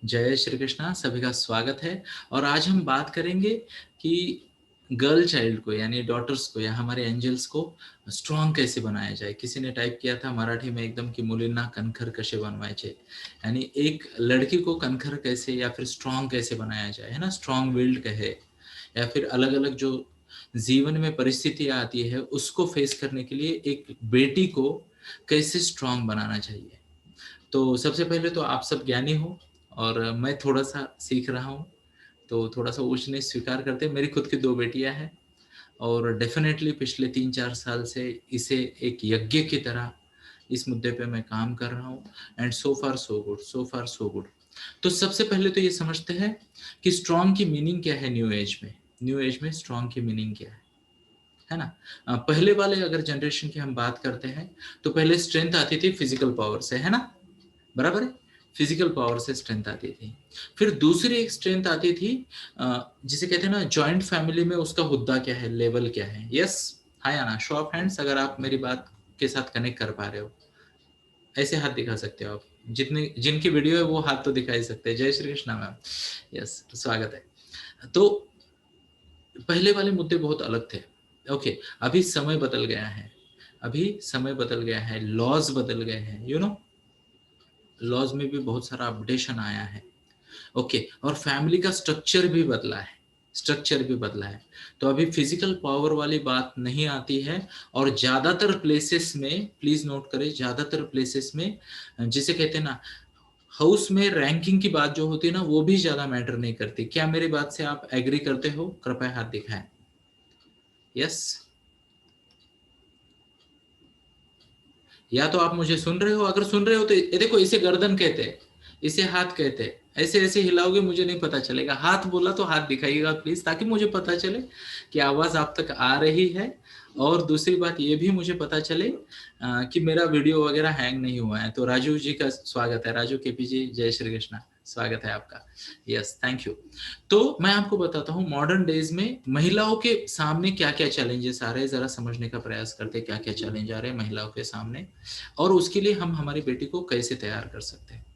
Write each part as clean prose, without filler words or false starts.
जय श्री कृष्णा, सभी का स्वागत है। और आज हम बात करेंगे कि गर्ल चाइल्ड को यानी डॉटर्स को या हमारे एंजल्स को स्ट्रॉन्ग कैसे बनाया जाए। किसी ने टाइप किया था मराठी में एकदम कि मुलींना कणखर कसे बनवायचे, यानी एक लड़की को कणखर कैसे या फिर स्ट्रॉन्ग कैसे बनाया जाए, है ना। स्ट्रॉन्ग विल्ड कहे या फिर अलग अलग जो जीवन में परिस्थितियां आती है उसको फेस करने के लिए एक बेटी को कैसे स्ट्रॉन्ग बनाना चाहिए। तो सबसे पहले तो आप सब ज्ञानी हो और मैं थोड़ा सा सीख रहा हूँ, तो थोड़ा सा ऊंच नीच स्वीकार करते हैं। मेरी खुद की दो बेटियां हैं और डेफिनेटली पिछले 3-4 साल से इसे एक यज्ञ की तरह इस मुद्दे पे मैं काम कर रहा हूँ। And so far so good, so far so good. तो सबसे पहले तो ये समझते हैं कि स्ट्रॉन्ग की मीनिंग क्या है। न्यू एज में, न्यू एज में स्ट्रॉन्ग की मीनिंग क्या है ना। पहले वाले अगर जनरेशन की हम बात करते हैं तो पहले स्ट्रेंथ आती थी फिजिकल पावर से, है ना, बराबर है। फिजिकल पावर से स्ट्रेंथ आती थी। फिर दूसरी एक स्ट्रेंथ आती थी जिसे कहते हैं ना जॉइंट फैमिली में उसका हुद्दा क्या है, लेवल क्या है। यस, हाँ या ना, शो ऑफ हैंड्स अगर आप मेरी बात के साथ कनेक्ट कर पा रहे हो। ऐसे हाथ दिखा सकते हो आप, जितने जिनकी वीडियो है वो हाथ तो दिखा ही सकते हैं। जय श्री कृष्णा मैम, यस स्वागत है। तो पहले वाले मुद्दे बहुत अलग थे। ओके, अभी समय बदल गया है, अभी समय बदल गया है, लॉज बदल गए हैं, यू नो, लॉज में भी बहुत सारा अपडेशन आया है। ओके, और फैमिली का स्ट्रक्चर भी बदला है, स्ट्रक्चर भी बदला है। तो अभी फिजिकल पावर वाली बात नहीं आती है। और ज्यादातर प्लेसेस में, प्लीज नोट करें, ज्यादातर प्लेसेस में जिसे कहते हैं ना हाउस में रैंकिंग की बात जो होती है ना वो भी ज्यादा मैटर नहीं करती। क्या मेरी बात से आप एग्री करते हो? कृपया हाथ दिखाएं। यस, या तो आप मुझे सुन रहे हो, अगर सुन रहे हो तो ये देखो, इसे गर्दन कहते हैं, इसे हाथ कहते हैं। ऐसे ऐसे हिलाओगे मुझे नहीं पता चलेगा। हाथ बोला तो हाथ दिखाइएगा प्लीज, ताकि मुझे पता चले कि आवाज आप तक आ रही है। और दूसरी बात ये भी मुझे पता चले कि मेरा वीडियो वगैरह हैंग नहीं हुआ है। तो राजू जी का स्वागत है, राजू केपी जी, जय श्री कृष्णा, स्वागत है आपका। Yes, thank you. तो मैं आपको बताता हूँ मॉडर्न डेज में महिलाओं के सामने क्या क्या चैलेंजेस आ रहे हैं, जरा समझने का प्रयास करते हैं क्या क्या चैलेंज आ रहे हैं महिलाओं के सामने, और उसके लिए हम हमारी बेटी को कैसे तैयार कर सकते हैं।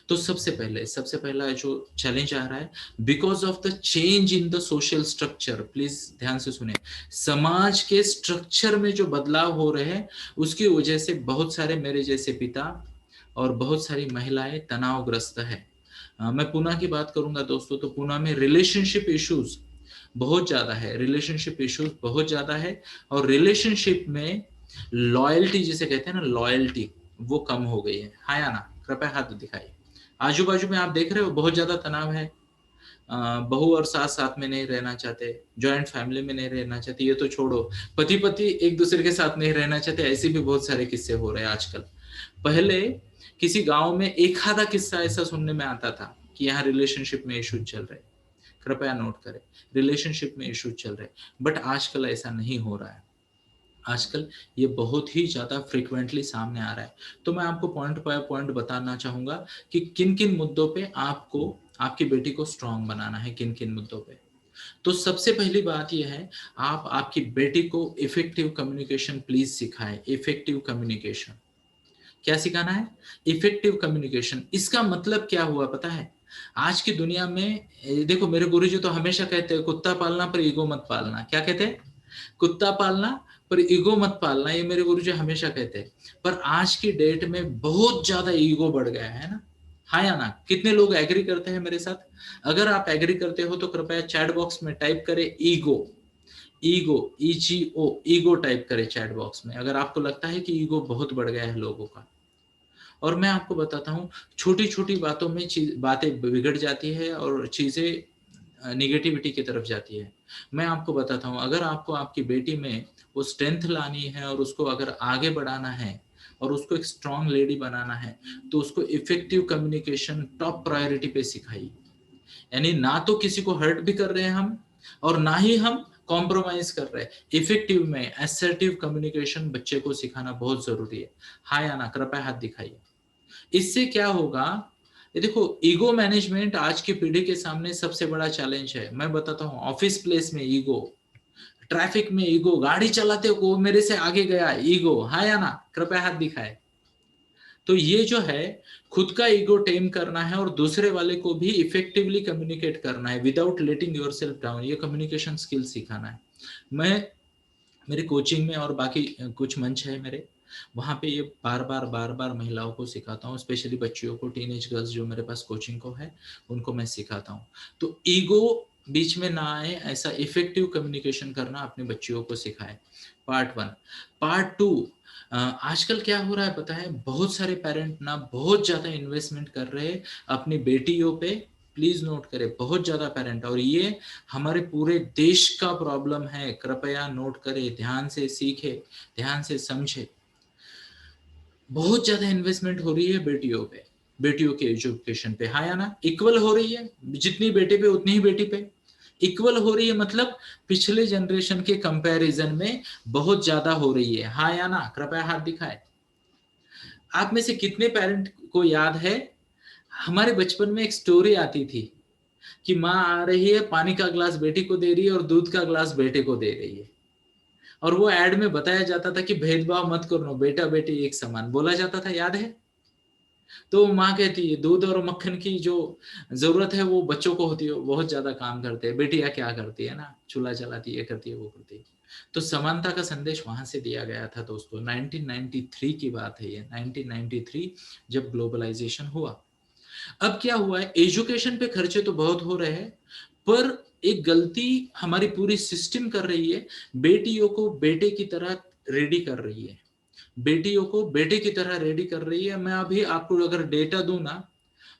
तो सबसे पहला जो चैलेंज आ रहा है, because of the change in the social structure, please ध्यान से सुने, समाज के स्ट्रक्चर में जो बदलाव हो रहे हैं उसकी वजह से बहुत सारे मेरे जैसे पिता और बहुत सारी महिलाएं तनावग्रस्त है। मैं पुणे की बात करूंगा दोस्तों, तो पुणे में रिलेशनशिप इश्यूज बहुत ज्यादा है, रिलेशनशिप इश्यूज बहुत ज्यादा है। और रिलेशनशिप में लॉयल्टी जिसे कहते हैं ना, लॉयल्टी वो कम हो गई है। हाँ या ना, कृपया हाथ दिखाइए। आजू बाजू में आप देख रहे हो बहुत ज्यादा तनाव है। बहू और सास साथ में नहीं रहना चाहते, जॉइंट फैमिली में नहीं रहना चाहते, ये तो छोड़ो, पति पति एक दूसरे के साथ नहीं रहना चाहते। ऐसे भी बहुत सारे किस्से हो रहे हैं आजकल। पहले किसी गांव में एक आधा किस्सा ऐसा सुनने में आता था कि यहाँ रिलेशनशिप में इशू चल रहे, कृपया नोट करें, रिलेशनशिप में इशू चल रहे। बट आजकल ऐसा नहीं हो रहा है, आजकल ये बहुत ही ज्यादा फ्रिक्वेंटली सामने आ रहा है। तो मैं आपको पॉइंट बाय पॉइंट बताना चाहूंगा कि किन किन मुद्दों पे आपको आपकी बेटी को स्ट्रांग बनाना है, किन किन मुद्दों पे। तो सबसे पहली बात यह है, आप आपकी बेटी को इफेक्टिव कम्युनिकेशन प्लीज सिखाएं। इफेक्टिव कम्युनिकेशन क्या सिखाना है? Effective communication. इसका मतलब क्या हुआ पता है? आज की दुनिया में देखो, मेरे गुरुजी तो हमेशा कहते हैं कुत्ता पालना पर ईगो मत पालना। क्या कहते हैं? कुत्ता पालना पर ईगो मत पालना, ये मेरे गुरुजी हमेशा कहते हैं। पर आज की डेट में बहुत ज्यादा ईगो बढ़ गया है ना। हाँ या ना, कितने लोग एग्री करते हैं मेरे साथ? अगर आप एग्री करते हो तो कृपया चैट बॉक्स में टाइप करें ईगो। ईगो, ईजीओ, ईगो टाइप करें चैट बॉक्स में अगर आपको लगता है कि ईगो बहुत बढ़ गया है लोगों का। और मैं आपको बताता हूँ, छोटी छोटी बातों में बातें बिगड़ जाती है और चीजें निगेटिविटी की तरफ जाती है। मैं आपको बताता हूँ, अगर आपको आपकी बेटी में वो स्ट्रेंथ लानी है और उसको अगर आगे बढ़ाना है और उसको एक स्ट्रांग लेडी बनाना है, तो उसको इफेक्टिव कम्युनिकेशन टॉप प्रायोरिटी पे सिखाइए। यानी ना तो किसी को हर्ट भी कर रहे हैं हम, और ना ही हम कॉम्प्रोमाइज कर रहे हैं। इफेक्टिव में असर्टिव कम्युनिकेशन बच्चे को सिखाना बहुत जरूरी है। हाँ या ना, कृपया हाथ दिखाइए। इससे क्या होगा? ये देखो, ईगो मैनेजमेंट आज की पीढ़ी के सामने सबसे बड़ा चैलेंज है। मैं बताता हूँ, ऑफिस प्लेस में ईगो, ट्रैफिक में ईगो, गाड़ी चलाते को मेरे से आगे गया ईगो। हाँ या ना, कृपया हाथ दिखाए। तो ये जो है खुद का ईगो टेम करना है और दूसरे वाले को भी इफेक्टिवली कम्युनिकेट करना है विदाउट लेटिंग योरसेल्फ डाउन, ये कम्युनिकेशन स्किल सिखाना है। मैं मेरी कोचिंग में और बाकी कुछ मंच है मेरे, वहां पे ये बार बार महिलाओं को सिखाता हूँ, स्पेशली बच्चियों को, टीनेज गर्ल्स जो मेरे पास कोचिंग को है उनको मैं सिखाता हूँ। तो ईगो बीच में ना आए, ऐसा इफेक्टिव कम्युनिकेशन करना अपने बच्चियों को सिखाए। पार्ट 1। पार्ट 2, आजकल क्या हो रहा है पता है, बहुत सारे पेरेंट ना बहुत ज्यादा इन्वेस्टमेंट कर रहे हैं अपनी बेटियों पे। प्लीज नोट करें, बहुत ज्यादा पेरेंट, और ये हमारे पूरे देश का प्रॉब्लम है। कृपया नोट करें, ध्यान से सीखे, ध्यान से समझे। बहुत ज्यादा इन्वेस्टमेंट हो रही है बेटियों पे, बेटियों के एजुकेशन पे, हाँ या ना? इक्वल हो रही है, जितनी बेटे पे उतनी ही बेटी पे इक्वल हो रही है, मतलब पिछले जनरेशन के कंपैरिजन में बहुत ज्यादा हो रही है, हाँ या ना? कृपया हाथ दिखाए। आप में से कितने पेरेंट को याद है, हमारे बचपन में एक स्टोरी आती थी कि माँ आ रही है, पानी का ग्लास बेटी को दे रही है और दूध का ग्लास बेटे को दे रही है, और वो एड में बताया जाता था कि भेदभाव मत करो, बेटा बेटी एक समान बोला जाता था, याद है? तो माँ कहती है दूध और मक्खन की जो जरूरत है वो बच्चों को होती है, बहुत ज्यादा काम करते हैं, बेटियां क्या करती है ना, चूल्हा चलाती है, करती है, वो करती है। तो समानता का संदेश वहां से दिया गया था दोस्तों। 1993 की बात है ये, 1993 जब ग्लोबलाइजेशन हुआ। अब क्या हुआ है, एजुकेशन पे खर्चे तो बहुत हो रहे हैं, पर एक गलती हमारी पूरी सिस्टम कर रही है, बेटियों को बेटे की तरह रेडी कर रही है, बेटियों को बेटे की तरह रेडी कर रही है। मैं अभी आपको अगर डेटा दूं ना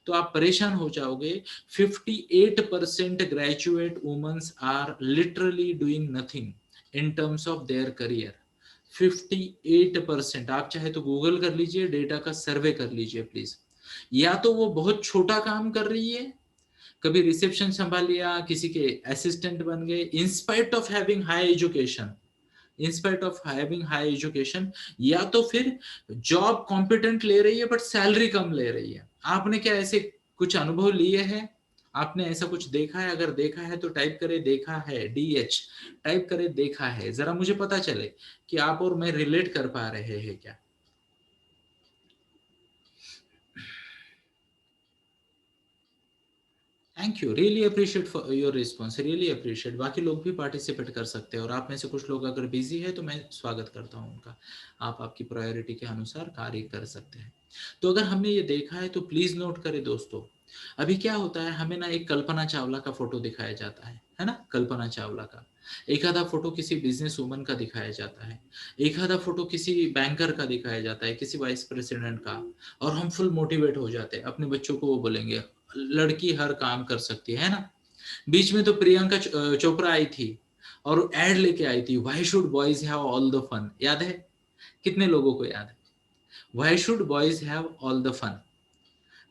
तो आप परेशान हो जाओगे। 58% graduate womens are literally doing nothing in terms of their career. 58%, आप चाहे तो गूगल कर लीजिए, डेटा का सर्वे कर लीजिए प्लीज। या तो वो बहुत छोटा काम कर रही है, कभी रिसेप्शन संभाल लिया, किसी के असिस्टेंट बन गए, in spite of having high education, in spite of having high education, या तो फिर जॉब कॉम्पिटेंट ले रही है बट सैलरी कम ले रही है। आपने क्या ऐसे कुछ अनुभव लिए हैं? आपने ऐसा कुछ देखा है? अगर देखा है तो टाइप करे देखा है, DH टाइप करे देखा है, जरा मुझे पता चले कि आप और मैं रिलेट कर पा रहे हैं क्या। Thank you, really appreciate for your response, really appreciate. बाकी लोग भी पार्टिसिपेट कर सकते हैं, और आप में से कुछ लोग अगर बिजी है तो मैं स्वागत करता हूं उनका। आप आपकी प्रायोरिटी के अनुसार कार्य कर सकते हैं। तो अगर हमने ये देखा है तो प्लीज नोट करें दोस्तों। अभी क्या होता है, हमें ना एक कल्पना चावला का फोटो दिखाया जाता है ना? कल्पना चावला का एक आधा फोटो किसी बिजनेस वुमन का दिखाया जाता है, एक आधा फोटो किसी बैंकर का दिखाया जाता है, किसी वाइस प्रेसिडेंट का, और हम फुल मोटिवेट हो जाते हैं। अपने बच्चों को वो बोलेंगे लड़की हर काम कर सकती है ना? बीच में तो प्रियंका चोपड़ा आई थी और एड लेके आई थी, why should boys have all the fun, याद है? कितने लोगों को याद है? Why should boys have all the fun.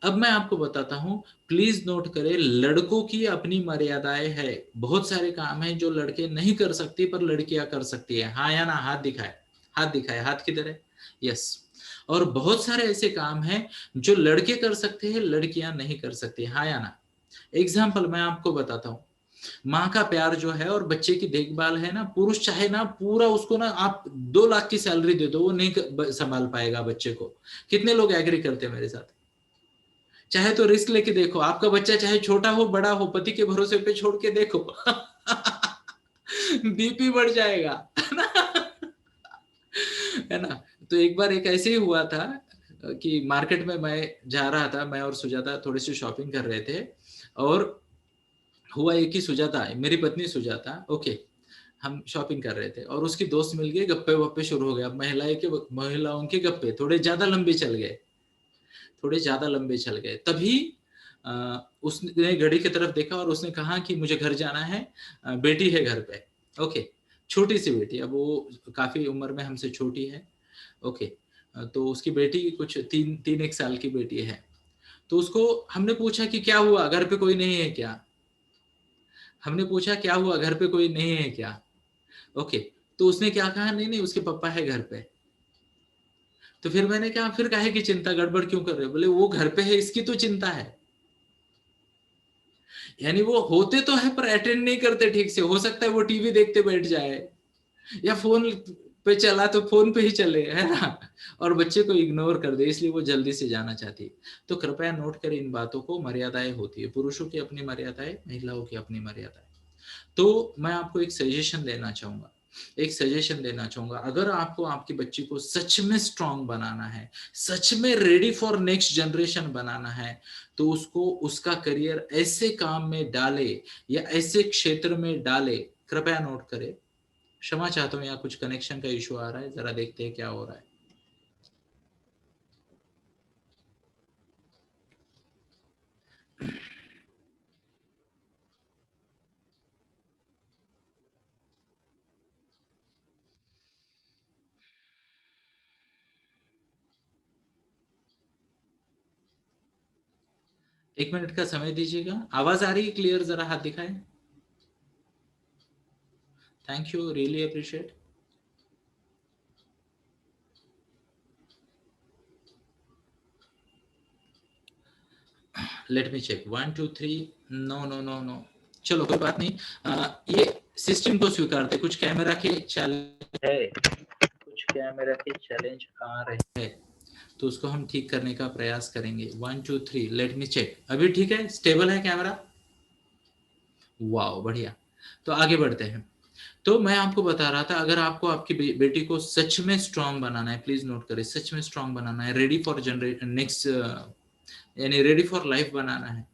अब मैं आपको बताता हूं, प्लीज नोट करें, लड़कों की अपनी मर्यादाएं है। बहुत सारे काम है जो लड़के नहीं कर सकते पर लड़कियां कर सकती है, हाँ या ना? हाथ दिखाए, हाथ दिखाए, हाथ किधर है? यस। और बहुत सारे ऐसे काम हैं जो लड़के कर सकते हैं, लड़कियां नहीं कर सकती, हाँ या ना? एग्जाम्पल मैं आपको बताता हूँ, माँ का प्यार जो है और बच्चे की देखभाल है ना, पुरुष चाहे ना पूरा उसको ना आप 2 लाख की सैलरी दे दो, वो नहीं संभाल पाएगा बच्चे को। कितने लोग एग्री करते हैं मेरे साथ? चाहे तो रिस्क लेके देखो, आपका बच्चा चाहे छोटा हो बड़ा हो, पति के भरोसे पे छोड़ के देखो। बीपी बढ़ जाएगा, है ना? तो एक बार एक ऐसे ही हुआ था कि मार्केट में मैं जा रहा था, मैं और सुजाता थोड़ी सी शॉपिंग कर रहे थे, और हुआ एक ही, सुजाता मेरी पत्नी सुजाता, ओके, हम शॉपिंग कर रहे थे और उसकी दोस्त मिल गई, गप्पे वप्पे शुरू हो गया। महिलाओं के गप्पे थोड़े ज्यादा लंबे चल गए, थोड़े ज्यादा लंबे चल गए। तभी उसने घड़ी की तरफ देखा और उसने कहा कि मुझे घर जाना है, बेटी है घर पे। ओके, छोटी सी बेटी, अब वो काफी उम्र में हमसे छोटी है। ओके, तो उसकी बेटी कुछ 3 1 साल की बेटी है। तो उसको हमने पूछा कि क्या हुआ, घर पे कोई नहीं है क्या? हमने पूछा क्या हुआ, घर पे कोई नहीं है क्या? ओके, तो उसने क्या कहा, नहीं नहीं उसके पापा है घर पे। तो फिर मैंने कहा फिर काहे की चिंता, गड़बड़ क्यों कर रहे हो? बोले वो घर पे है, इसकी तो चिंता है। यानी वो होते तो है पर अटेंड नहीं करते ठीक से, हो सकता है वो टीवी देखते बैठ जाए या फोन पे चला तो फोन पे ही चले, है ना, और बच्चे को इग्नोर कर दे, इसलिए वो जल्दी से जाना चाहती है। तो कृपया नोट करें इन बातों को, मर्यादाएं होती है, पुरुषों की अपनी मर्यादाएं, महिलाओं की अपनी मर्यादाएं। तो मैं आपको एक सजेशन देना चाहूंगा, अगर आपको आपकी बच्ची को सच में स्ट्रांग बनाना है, सच में रेडी फॉर नेक्स्ट जनरेशन बनाना है, तो उसको उसका करियर ऐसे काम में डाले या ऐसे क्षेत्र में डाले। कृपया नोट करें। क्षमा चाहता हूँ, यहाँ कुछ कनेक्शन का इशू आ रहा है, जरा देखते हैं क्या हो रहा है। एक मिनट का समय दीजिएगा। आवाज आ रही है क्लियर? जरा हाथ दिखाएं। Thank you, really appreciate. Let me check, 1 2 3। No no no no, चलो कोई बात नहीं। ये सिस्टम को स्वीकारते, कुछ कैमरा के चैलेंज है, कुछ कैमरा के चैलेंज आ रहे हैं, तो उसको हम ठीक करने का प्रयास करेंगे। 1 2 3, लेट मी चेक। अभी ठीक है, स्टेबल है कैमरा? वाह, बढ़िया। तो आगे बढ़ते हैं। तो मैं आपको बता रहा था, अगर आपको आपकी बेटी को सच में स्ट्रांग बनाना है, प्लीज नोट करें, सच में स्ट्रांग बनाना है, रेडी फॉर जनरेशन नेक्स्ट, यानी रेडी फॉर लाइफ बनाना है,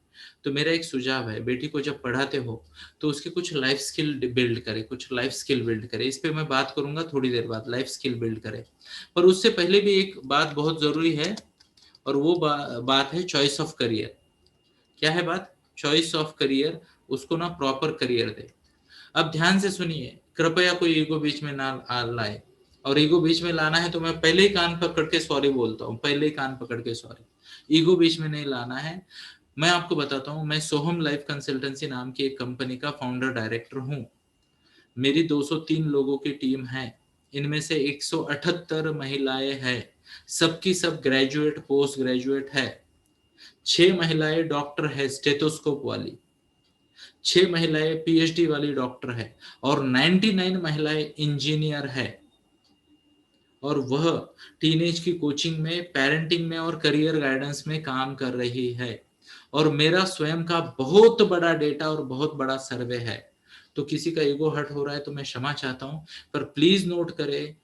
तो मेरा एक सुझाव है, बेटी को जब पढ़ाते हो तो उसके कुछ लाइफ स्किल बिल्ड करे, कुछ लाइफ स्किल बिल्ड करे। इस पे मैं बात करूंगा थोड़ी देर बाद, लाइफ स्किल बिल्ड करे। पर उससे पहले भी एक बात बहुत जरूरी है, और वो बात है चॉइस ऑफ करियर। क्या है बात? Choice of career. उसको ना प्रॉपर करियर दे। अब ध्यान से सुनिए, कृपया कोई ईगो बीच में ना लाए। और ईगो बीच में लाना है तो मैं पहले ही कान पकड़ के सॉरी बोलता हूँ, पहले ही कान पकड़ के सॉरी। ईगो बीच में नहीं लाना है। मैं आपको बताता हूँ, मैं सोहम लाइफ कंसल्टेंसी नाम की एक कंपनी का फाउंडर डायरेक्टर हूँ। मेरी 203 लोगों की टीम है, इनमें से 178 महिलाएं हैं, सबकी सब ग्रेजुएट पोस्ट ग्रेजुएट है। 6 महिलाएं डॉक्टर है, स्टेथोस्कोप वाली। 6 महिलाएं पीएचडी वाली डॉक्टर है, और 99 महिलाएं इंजीनियर है। और वह टीनेज की कोचिंग में, पेरेंटिंग में और करियर गाइडेंस में काम कर रही है। और मेरा स्वयं का बहुत बड़ा डेटा और बहुत बड़ा सर्वे है। तो किसी का ईगो हर्ट हो रहा है तो मैं क्षमा चाहता हूं, पर प्लीज नोट करें,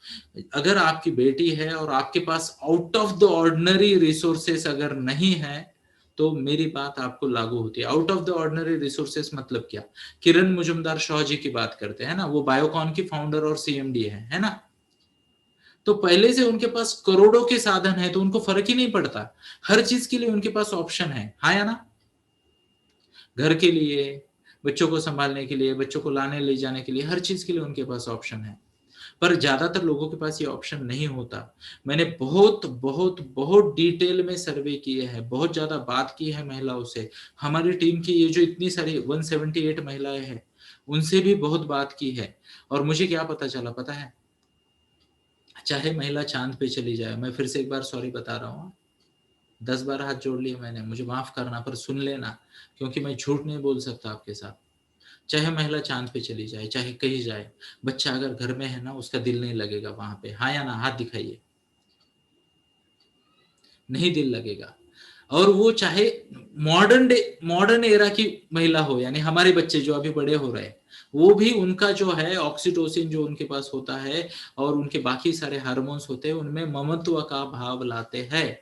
अगर आपकी बेटी है और आपके pass out of the ordinary resources अगर नहीं है, तो मेरी बात आपको लागू होती है। Out of the ordinary resources मतलब क्या? किरण मुजुमदार शाह जी की बात करते हैं ना, वो बायोकॉन की फाउंडर और सीएमडी है ना। तो पहले से उनके पास करोड़ों के साधन है, तो उनको फर्क ही नहीं पड़ता। हर चीज के लिए उनके पास ऑप्शन है, हाँ या ना? घर के लिए, बच्चों को संभालने के लिए, बच्चों को लाने ले जाने के लिए, हर चीज के लिए उनके पास ऑप्शन है। पर ज्यादातर लोगों के पास ये ऑप्शन नहीं होता। मैंने बहुत बहुत बहुत डिटेल में सर्वे किए हैं, बहुत ज्यादा बात की है महिलाओं से। हमारी टीम की ये जो इतनी सारी 178 महिलाएं हैं, उनसे भी बहुत बात की है। और मुझे क्या पता चला पता है? चाहे महिला चांद पे चली जाए, मैं फिर से एक बार सॉरी बता रहा हूँ, 10 बार हाथ जोड़ लिए मैंने, मुझे माफ करना, पर सुन लेना, क्योंकि मैं झूठ नहीं बोल सकता आपके साथ। चाहे महिला चांद पे चली जाए, चाहे कहीं जाए, बच्चा अगर घर में है ना, उसका दिल नहीं लगेगा वहां पे, हाँ या ना? हाथ दिखाइए। नहीं दिल लगेगा। और वो चाहे मॉडर्न एरा की महिला हो, यानी हमारे बच्चे जो अभी बड़े हो रहे हैं, वो भी उनका जो है ऑक्सीटोसिन जो उनके पास होता है, और उनके बाकी सारे हार्मोन्स होते हैं, उनमें ममत्व का भाव लाते हैं।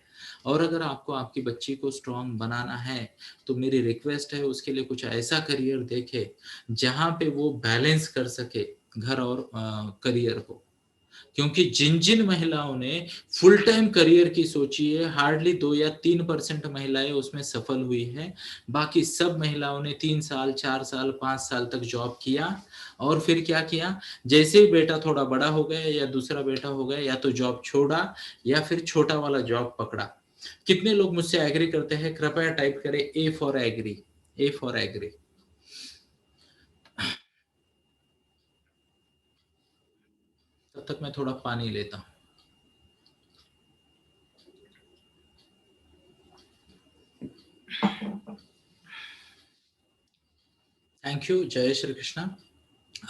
और अगर आपको आपकी बच्ची को स्ट्रांग बनाना है, तो मेरी रिक्वेस्ट है, उसके लिए कुछ ऐसा करियर देखे जहां पे वो बैलेंस कर सके घर और करियर को। क्योंकि जिन जिन महिलाओं ने फुल टाइम करियर की सोची है, हार्डली 2 या 3% महिलाएं उसमें सफल हुई है। बाकी सब महिलाओं ने 3 साल, 4 साल, 5 साल तक जॉब किया, और फिर क्या किया, जैसे ही बेटा थोड़ा बड़ा हो गया या दूसरा बेटा हो गया, या तो जॉब छोड़ा या फिर छोटा वाला जॉब पकड़ा। कितने लोग मुझसे एग्री करते हैं? कृपया टाइप करें A for agree, A for agree. तब तक मैं थोड़ा पानी लेता हूँ। थैंक यू, जय श्री कृष्णा।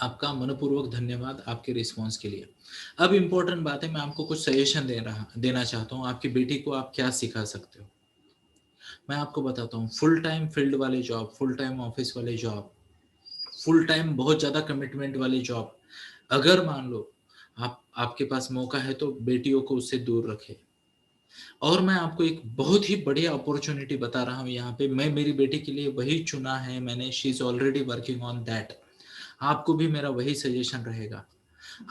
आपका मनपूर्वक धन्यवाद आपके रिस्पॉन्स के लिए। अब इम्पोर्टेंट बात है, मैं आपको कुछ सजेशन देना चाहता हूँ, आपकी बेटी को आप क्या सिखा सकते हो। मैं आपको बताता हूँ, फुल टाइम फील्ड वाले जॉब, फुल टाइम ऑफिस वाले जॉब, फुल टाइम बहुत ज़्यादा कमिटमेंट वाली जॉब, अगर मान लो आपके पास मौका है तो बेटियों को उससे दूर रखें। और मैं आपको एक बहुत ही बढ़िया अपॉर्चुनिटी बता रहा हूँ यहाँ पे, मैं मेरी बेटी के लिए वही चुना है मैंने, she is already working on that. आपको भी मेरा वही सजेशन रहेगा।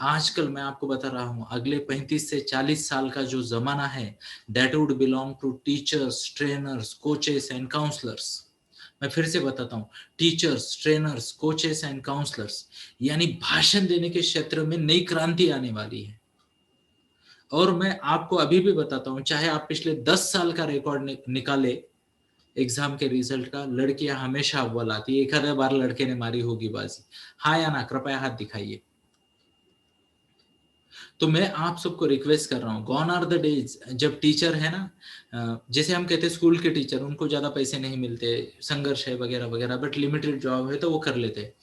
आजकल मैं आपको बता रहा हूँ, अगले 35 से 40 साल का जो जमाना है, that would belong to teachers, trainers, coaches and counsellors. मैं फिर से बताता हूँ, teachers, trainers, coaches and counsellors, यानी भाषण देने के क्षेत्र में नई क्रांति आने वाली है। और मैं आपको अभी भी बताता हूँ, चाहे आप पिछले 10 साल का रिकॉर्ड निकाले एग्जाम के रिजल्ट का, लड़कियां हमेशा अव्वल आती है, एक आधे बार लड़के ने मारी होगी बाजी। हाँ या ना, कृपया हाथ दिखाइए। तो मैं आप सबको रिक्वेस्ट कर रहा हूँ, गॉन आर द डेज जब टीचर है ना, जैसे हम कहते हैं स्कूल के टीचर, उनको ज्यादा पैसे नहीं मिलते, संघर्ष है वगैरह वगैरह, बट लिमिटेड जॉब है तो वो कर लेते हैं।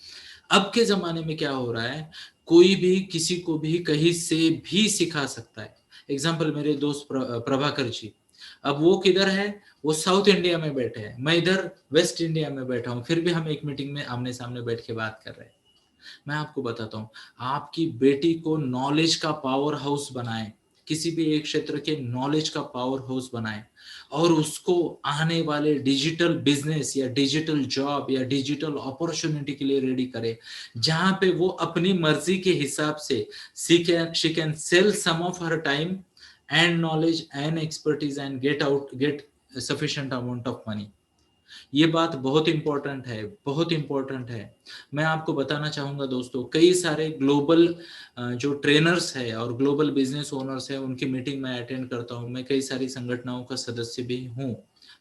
अब के जमाने में क्या हो रहा है, कोई भी किसी को भी कहीं से भी सिखा सकता है। एग्जाम्पल, मेरे दोस्त प्रभाकर जी, अब वो किधर है, वो साउथ इंडिया में बैठे हैं, मैं इधर वेस्ट इंडिया में बैठा हूँ, फिर भी हम एक मीटिंग में आमने सामने बैठ के बात कर रहे हैं। मैं आपको बताता हूँ, आपकी बेटी को नॉलेज का पावर हाउस बनाएं, किसी भी एक क्षेत्र के नॉलेज का पावर हाउस बनाएं, और उसको आने वाले डिजिटल बिजनेस या डिजिटल जॉब या डिजिटल अपॉर्चुनिटी के लिए रेडी करें, जहां पे वो अपनी मर्जी के हिसाब से she can sell some of her time and knowledge and expertise and get sufficient amount of money. ये बात बहुत इंपॉर्टेंट है, बहुत इंपॉर्टेंट है। मैं आपको बताना चाहूंगा दोस्तों, कई सारे ग्लोबल जो ट्रेनर्स है और ग्लोबल बिजनेस ओनर्स है, उनकी मीटिंग मैं अटेंड करता हूँ। मैं कई सारी संगठनों का सदस्य भी हूँ,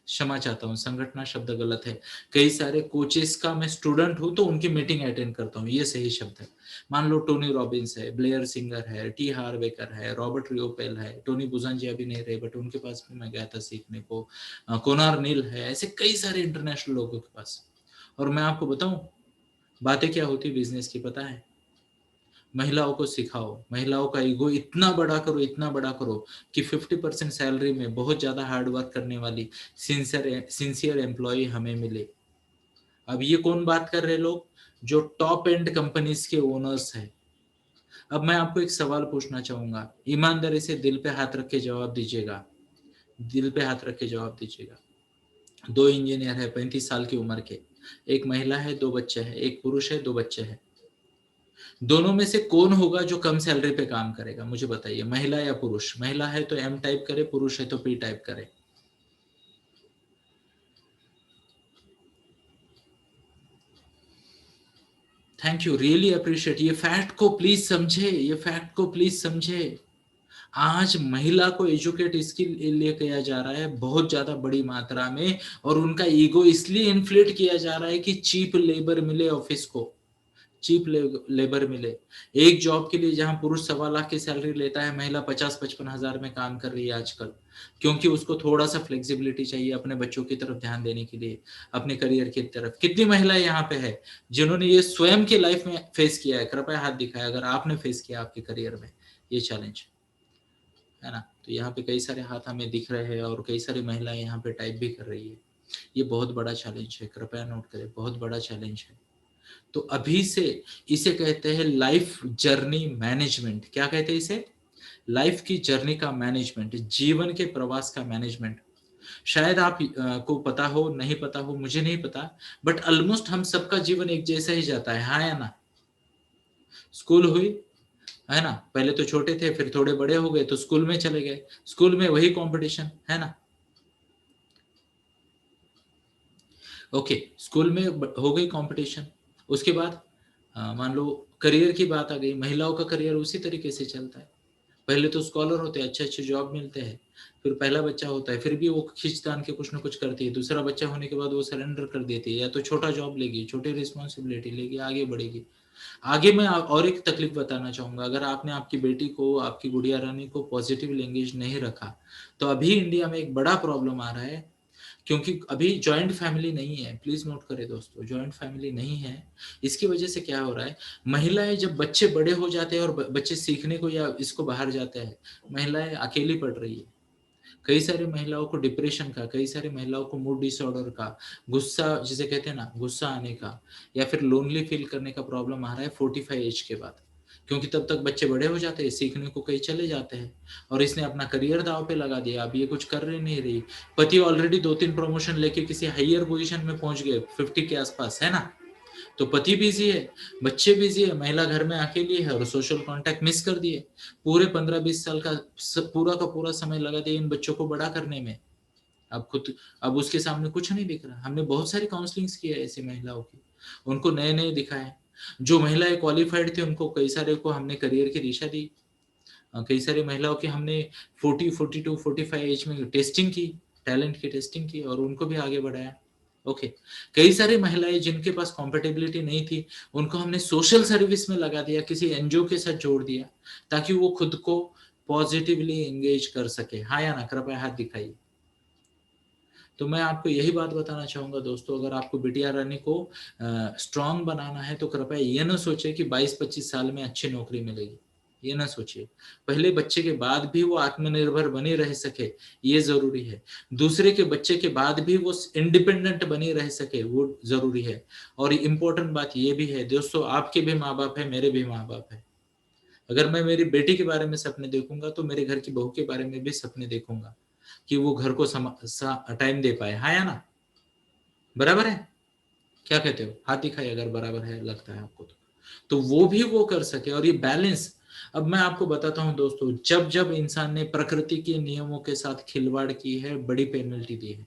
क्षमा चाहता हूँ, संगठना शब्द गलत है, कई सारे कोचेस का मैं स्टूडेंट हूँ, तो उनकी मीटिंग अटेंड करता हूँ, ये सही शब्द है। मान लो टोनी रॉबिन्स है, ब्लेयर सिंगर है, टी हार्वेकर है, रॉबर्ट रियोपेल है, टोनी बुजन जी अभी नहीं रहे, बट उनके पास भी मैं गया था सीखने को, कोनार नील है, ऐसे कई सारे इंटरनेशनल लोगों के पास। और मैं आपको बताऊं, बातें क्या होती बिजनेस की पता है, महिलाओं को सिखाओ, महिलाओं का ईगो इतना बड़ा करो, इतना बड़ा करो कि 50% सैलरी में बहुत ज्यादा हार्ड वर्क करने वाली सिंसियर एम्प्लॉय हमें मिले। अब ये कौन बात कर रहे लोग, जो टॉप एंड कंपनीज के ओनर्स हैं। अब मैं आपको एक सवाल पूछना चाहूंगा, ईमानदारी से दिल पे हाथ रख के जवाब दीजिएगा, दिल पे हाथ रख के जवाब दीजिएगा। दो इंजीनियर है 35 साल की उम्र के, एक महिला है, दो बच्चे हैं, एक पुरुष है, दो बच्चे हैं, दोनों में से कौन होगा जो कम सैलरी पे काम करेगा, मुझे बताइए, महिला या पुरुष? महिला है तो एम टाइप करे, पुरुष है तो पी टाइप करे। Thank you, really appreciate. ये फैक्ट को प्लीज समझे, ये फैक्ट को प्लीज समझे। आज महिला को एजुकेट इसके लिए किया जा रहा है बहुत ज्यादा बड़ी मात्रा में, और उनका ईगो इसलिए इन्फ्लेट किया जा रहा है कि चीप लेबर मिले ऑफिस को, चीप लेबर मिले। एक जॉब के लिए जहां पुरुष 1.25 लाख की सैलरी लेता है, महिला 50-55 हजार में काम कर रही है आजकल, क्योंकि उसको थोड़ा सा फ्लेक्सिबिलिटी चाहिए अपने बच्चों की तरफ ध्यान देने के लिए, अपने करियर की तरफ। कितनी महिलाएं यहाँ पे है जिन्होंने ये स्वयं की लाइफ में फेस किया है, कृपया हाथ दिखाएं अगर आपने फेस किया आपके करियर में ये चैलेंज, है ना? तो यहाँ पे कई सारे हाथ हमें दिख रहे हैं, और कई सारी महिलाएं यहाँ पे टाइप भी कर रही है। ये बहुत बड़ा चैलेंज है, कृपया नोट करें, बहुत बड़ा चैलेंज है। तो अभी से इसे कहते हैं लाइफ जर्नी मैनेजमेंट। क्या कहते हैं इसे? लाइफ की जर्नी का मैनेजमेंट, जीवन के प्रवास का मैनेजमेंट। शायद आप को पता हो, नहीं पता हो, मुझे नहीं पता, बट ऑलमोस्ट हम सबका जीवन एक जैसा ही जाता है, हाँ या ना? स्कूल हुई, है ना, पहले तो छोटे थे, फिर थोड़े बड़े हो गए तो स्कूल में चले गए, स्कूल में वही कंपटीशन, है ना? ओके, स्कूल में हो गई कंपटीशन, उसके बाद मान लो करियर की बात आ गई, महिलाओं का करियर उसी तरीके से चलता है। पहले तो स्कॉलर होते हैं, अच्छे अच्छे जॉब मिलते हैं, फिर पहला बच्चा होता है, फिर भी वो खींच तान के कुछ ना कुछ करती है, दूसरा बच्चा होने के बाद वो सरेंडर कर देती है, या तो छोटा जॉब लेगी, छोटी रिस्पॉन्सिबिलिटी लेगी, आगे बढ़ेगी। आगे मैं और एक तकलीफ बताना चाहूंगा, अगर आपने आपकी बेटी को, आपकी गुड़िया रानी को पॉजिटिव लैंग्वेज नहीं रखा, तो अभी इंडिया में एक बड़ा प्रॉब्लम आ रहा है क्योंकि अभी जॉइंट फैमिली नहीं है, प्लीज नोट करें दोस्तों, जॉइंट फैमिली नहीं है। इसकी वजह से क्या हो रहा है, महिलाएं जब बच्चे बड़े हो जाते हैं और बच्चे सीखने को या इसको बाहर जाते हैं, महिलाएं अकेली पड़ रही है। कई सारी महिलाओं को डिप्रेशन का, कई सारी महिलाओं को मूड डिसऑर्डर का, गुस्सा जिसे कहते हैं ना, गुस्सा आने का, या फिर लोनली फील करने का प्रॉब्लम आ रहा है 45 एज के बाद। क्योंकि तब तक बच्चे बड़े हो जाते हैं, सीखने को कहीं चले जाते हैं, और इसने अपना करियर दांव पे लगा दिया, अब ये कुछ कर रही नहीं रही। पति ऑलरेडी 2-3 प्रमोशन लेके किसी हायर पोजीशन में पहुंच गए, 50 के आसपास, है ना। तो पति बिजी है, बच्चे बिजी है, महिला घर में अकेली है और सोशल कांटेक्ट मिस कर दिए। पूरे 15-20 साल का पूरा का पूरा समय लगा दिया इन बच्चों को बड़ा करने में। अब खुद, अब उसके सामने कुछ नहीं दिख रहा। हमने बहुत सारी काउंसलिंग्स की है ऐसी महिलाओं की, उनको नए नए दिखाए। जो महिलाएं क्वालिफाइड थी उनको कई सारे को हमने करियर की दिशा दी। कई सारी महिलाओं की हमने 42-45 एज में टेस्टिंग की, टैलेंट की टेस्टिंग की, और उनको भी आगे बढ़ाया। ओके। कई सारी महिलाएं जिनके पास कॉम्पेटेबिलिटी नहीं थी, उनको हमने सोशल सर्विस में लगा दिया, किसी एनजीओ के साथ जोड़ दिया, ताकि वो खुद को पॉजिटिवली एंगेज कर सके। हाँ या ना, कृपया हाथ दिखाइए। तो मैं आपको यही बात बताना चाहूंगा दोस्तों, अगर आपको बिटिया रानी को स्ट्रांग बनाना है तो कृपया ये ना सोचे कि 22-25 साल में अच्छी नौकरी मिलेगी, ये ना सोचिए। पहले बच्चे के बाद भी वो आत्मनिर्भर बनी रह सके, ये जरूरी है। दूसरे के बच्चे के बाद भी वो इंडिपेंडेंट बनी रह सके, वो जरूरी है। और इम्पोर्टेंट बात ये भी है दोस्तों, आपके भी माँ बाप है, मेरे भी माँ बाप है। अगर मैं मेरी बेटी के बारे में सपने देखूंगा तो मेरे घर की बहू के बारे में भी सपने देखूंगा, कि वो घर को टाइम दे पाए। हाँ या ना, बराबर है? क्या कहते हो? हाथ दिखाइए अगर बराबर है, लगता है आपको तो वो भी वो कर सके, और ये बैलेंस। अब मैं आपको बताता हूं दोस्तों, जब जब इंसान ने प्रकृति के नियमों के साथ खिलवाड़ की है, बड़ी पेनल्टी दी है।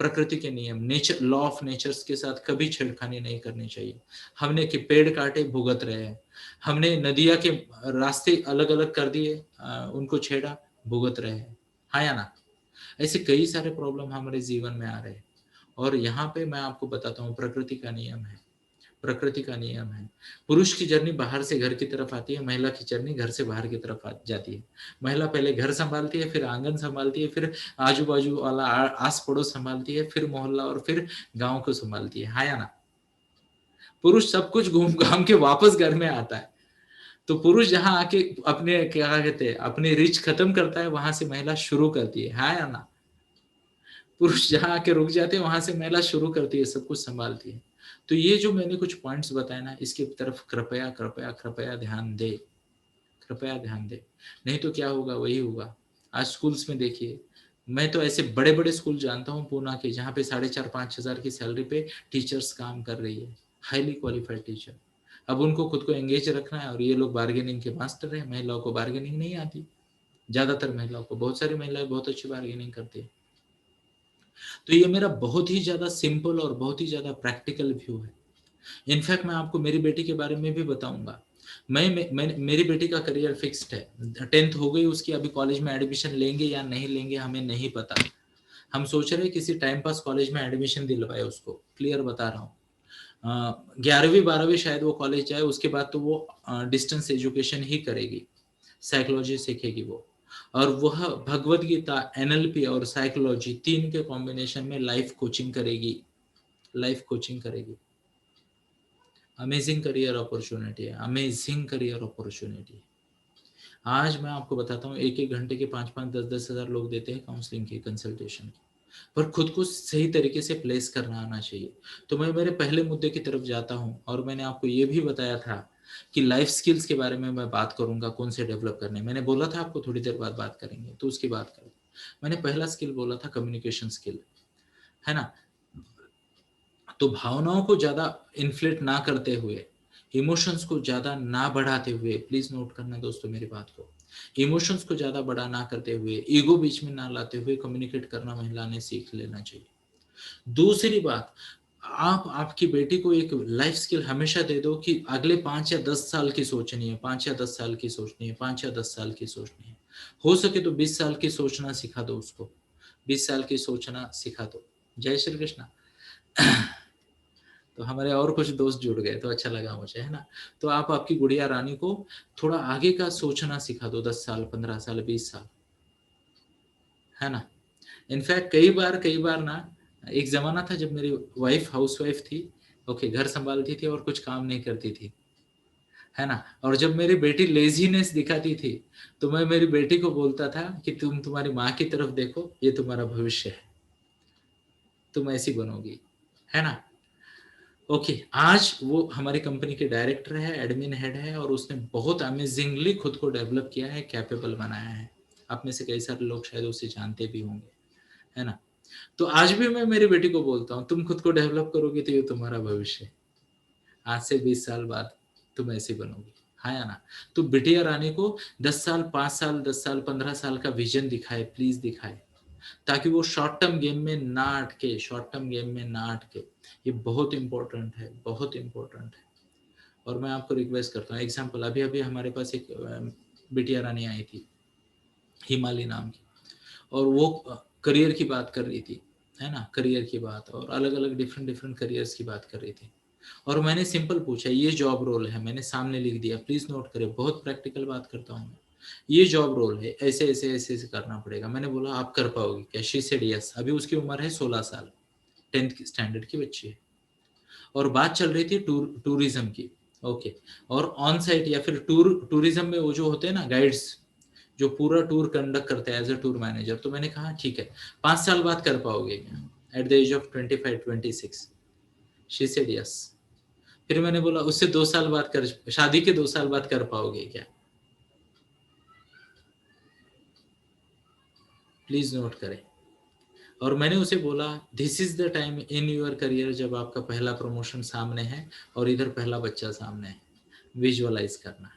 प्रकृति के नियम, नेचर, लॉ ऑफ नेचर्स के साथ कभी छेड़खानी नहीं करनी चाहिए। हमने कि पेड़ काटे, भुगत रहे हैं। हमने नदिया के रास्ते अलग अलग कर दिए, उनको छेड़ा, भुगत रहे हैं। हाँ या ना? ऐसे कई सारे प्रॉब्लम हमारे जीवन में आ रहे हैं। और यहाँ पे मैं आपको बताता हूँ, प्रकृति का नियम है, प्रकृति का नियम है। पुरुष की जर्नी बाहर से घर की तरफ आती है, महिला की जर्नी घर से बाहर की तरफ जाती है। महिला पहले घर संभालती है, फिर आंगन संभालती है, फिर आजू बाजू वाला आस पड़ोस संभालती है, फिर मोहल्ला, और फिर गांव को संभालती है। हाँ या ना? पुरुष सब कुछ घूम घाम के वापस घर में आता है। तो पुरुष जहां आके अपने, क्या कहते हैं, अपनी रिच खत्म करता है, वहां से महिला शुरू करती है। हाँ या ना? पुरुष जहां आके रुक जाते हैं, वहां से महिला शुरू करती है, सब कुछ संभालती है। तो ये जो मैंने कुछ पॉइंट्स बताए ना, इसकी तरफ कृपया कृपया कृपया ध्यान दे, कृपया ध्यान दे। नहीं तो क्या होगा, वही होगा। आज स्कूल्स में देखिए, मैं तो ऐसे बड़े बड़े स्कूल जानता हूँ पूना के, जहाँ पे 4,500-5,000 की सैलरी पे टीचर्स काम कर रही है, हाईली क्वालिफाइड टीचर। अब उनको खुद को एंगेज रखना है, और ये लोग बार्गेनिंग के मास्टर है। महिलाओं को बार्गेनिंग नहीं आती, ज्यादातर महिलाओं को। बहुत सारी महिलाएं बहुत अच्छी बार्गेनिंग करती है। तो ये मेरा बहुत ही ज्यादा सिंपल और बहुत ही ज्यादा प्रैक्टिकल व्यू है। इनफैक्ट मैं आपको मेरी बेटी के बारे में भी बताऊंगा। मेरी बेटी का करियर फिक्स्ड है, 10th हो गई उसकी, अभी कॉलेज में एडमिशन लेंगे या नहीं लेंगे हमें नहीं पता। हम सोच रहे हैं किसी टाइम पास कॉलेज में एडमिशन दिलवाए उसको, क्लियर बता रहा हूँ। 11वीं 12वीं शायद वो कॉलेज जाए, उसके बाद तो वो डिस्टेंस एजुकेशन ही करेगी, साइकोलॉजी सीखेगी वो। और वह भगवत गीता, एनएलपी और साइकोलॉजी, तीन के कॉम्बिनेशन में लाइफ कोचिंग करेगी, लाइफ कोचिंग करेगी। अमेजिंग करियर अपॉर्चुनिटी है, अमेजिंग करियर अपॉर्चुनिटी। आज मैं आपको बताता हूँ, एक एक घंटे के 5-5 10-10 हजार लोग देते हैं काउंसलिंग की, कंसल्टेशन की। पर खुद को सही तरीके से प्लेस करना आना चाहिए। तो मैं मेरे पहले मुद्दे की तरफ जाता हूँ, और मैंने आपको ये भी बताया था कि लाइफ स्किल्स के बारे में मैं बात करूंगा, कौन से डेवलप करने। मैंने बोला था आपको थोड़ी देर बाद बात करेंगे, तो उसकी बात करें। मैंने पहला स्किल बोला था कम्युनिकेशन स्किल, है ना। तो भावनाओं को ज्यादा इन्फ्लेट ना करते हुए, इमोशंस को ज्यादा ना बढ़ाते हुए, प्लीज नोट करना दोस्तों मेरी बात को, इमोशंस को ज्यादा बड़ा ना करते हुए, ईगो बीच में ना लाते हुए कम्युनिकेट करना महिला ने सीख लेना चाहिए। दूसरी बात, आप आपकी बेटी को एक लाइफ स्किल हमेशा दे दो कि अगले 5 या 10 साल की सोचनी है, 5 या 10 साल की सोचनी है, 5 या 10 साल की सोचनी है। हो सके तो 20 साल की सोचना सिखा दो उसको, 20 साल की सोचना सिखा दो। जय श्री कृष्णा। तो हमारे और कुछ दोस्त जुड़ गए तो अच्छा लगा मुझे, है ना। तो आप आपकी गुड़िया रानी को थोड़ा आगे का सोचना सिखा दो, 10 साल, 15 साल, 20 साल, है ना। इनफैक्ट कई बार ना, एक जमाना था जब मेरी वाइफ हाउस वाइफ थी, ओके, घर संभालती थी और कुछ काम नहीं करती थी, है ना, और जब मेरी बेटी लेजीनेस दिखाती थी, तो मैं मेरी बेटी को बोलता था कि तुम तुम्हारी माँ की तरफ देखो, ये तुम्हारा भविष्य है, तुम ऐसी बनोगी, है ना। ओके, आज वो हमारी कंपनी के डायरेक्टर है, एडमिन हेड है, और उसने बहुत अमेजिंगली खुद को डेवलप किया है, कैपेबल बनाया है। आप में से कई सारे लोग शायद उसे जानते भी होंगे, है ना। तो आज भी मैं मेरी बेटी को बोलता हूँ, तुम खुद को डेवलप करोगे तो ये तुम्हारा भविष्य है, आज से 20 साल बाद तुम ऐसे बनोगे, हाँ या ना। तो बिटिया रानी को 10 साल, 5 साल, 10 साल, 15 साल का विजन दिखाए, प्लीज दिखाए, ताकि वो शॉर्ट टर्म गेम में ना अटके, शॉर्ट टर्म गेम में ना अटके। ये बहुत इंपॉर्टेंट है, बहुत इंपॉर्टेंट है। और मैं आपको रिक्वेस्ट करता हूँ, एग्जाम्पल, अभी अभी हमारे पास एक बिटिया रानी आई थी, हिमाली नाम की, और वो करियर की बात कर रही थी, है ना, करियर की बात, और अलग अलग डिफरेंट डिफरेंट करियर्स की बात कर रही थी। और मैंने सिंपल पूछा, ये जॉब रोल है, मैंने सामने लिख दिया, प्लीज नोट करें, बहुत प्रैक्टिकल बात करता हूँ मैं, ये जॉब रोल है, ऐसे ऐसे ऐसे ऐसे करना पड़ेगा। मैंने बोला आप कर पाओगे क्या? She said yes. अभी उसकी उम्र है 16 साल, 10th स्टैंडर्ड की बच्ची है, और बात चल रही थी टूरिज्म की, ओके। और ऑन साइट या फिर टूरिज्म में वो जो होते हैं ना गाइड्स, जो पूरा टूर कंडक्ट करते हैं एज अ टूर मैनेजर, तो मैंने कहा ठीक है, 5 साल बाद कर पाओगे क्या, at the age of 25-26? She said yes. फिर मैंने बोला उससे 2 साल बाद कर, शादी के 2 साल बाद कर पाओगे क्या? प्लीज नोट करें। और मैंने उसे बोला this is the time in your career जब आपका पहला प्रमोशन सामने है और इधर पहला बच्चा सामने है, विजुअलाइज करना,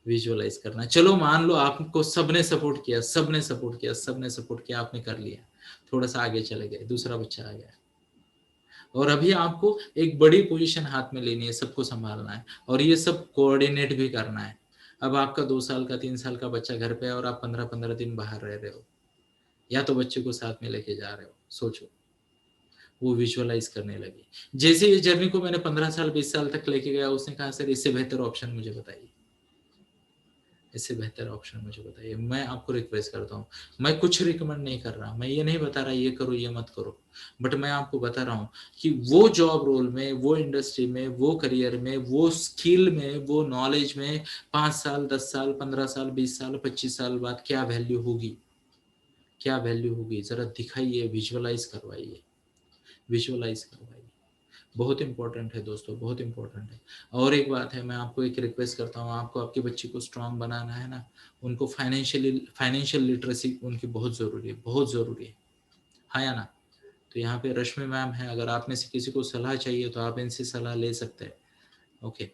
विजुअलाइज करना। चलो मान लो आपको सबने सपोर्ट किया, सबने सपोर्ट किया, सबने सपोर्ट किया, आपने कर लिया, थोड़ा सा आगे चले गए, दूसरा बच्चा आ गया, और अभी आपको एक बड़ी पोजीशन हाथ में लेनी है, सबको संभालना है, और ये सब कोऑर्डिनेट भी करना है। अब आपका 2 साल का, 3 साल का बच्चा घर पे है और आप 15-15 दिन बाहर रह रहे हो, या तो बच्चे को साथ में लेके जा रहे हो, सोचो। वो विजुअलाइज करने लगी। जैसे ये जर्नी को मैंने 15 साल, 20 साल तक लेके गया, उसने कहा सर इससे बेहतर ऑप्शन मुझे बताइए, इससे बेहतर ऑप्शन मुझे बताइए। मैं आपको रिक्वेस्ट करता हूँ, मैं कुछ रिकमेंड नहीं कर रहा, मैं ये नहीं बता रहा ये करो ये मत करो, बट मैं आपको बता रहा हूँ कि वो जॉब रोल में, वो इंडस्ट्री में, वो करियर में, वो स्किल में, वो नॉलेज में 5 साल, 10 साल, 15 साल, 20 साल, 25 साल बाद क्या वैल्यू होगी, क्या वैल्यू होगी, जरा दिखाइए, विजुअलाइज करवाइए, विजुअलाइज करवाइए। बहुत इंपॉर्टेंट है दोस्तों, बहुत इंपॉर्टेंट है। और एक बात है, मैं आपको एक रिक्वेस्ट करता हूँ, आपको आपके बच्चे को स्ट्रांग बनाना है ना, उनको फाइनेंशियल लिटरेसी उनकी बहुत ज़रूरी है, बहुत ज़रूरी है, हाँ या ना। तो यहाँ पे रश्मि मैम है, अगर आप में से किसी को सलाह चाहिए तो आप इनसे सलाह ले सकते हैं, okay.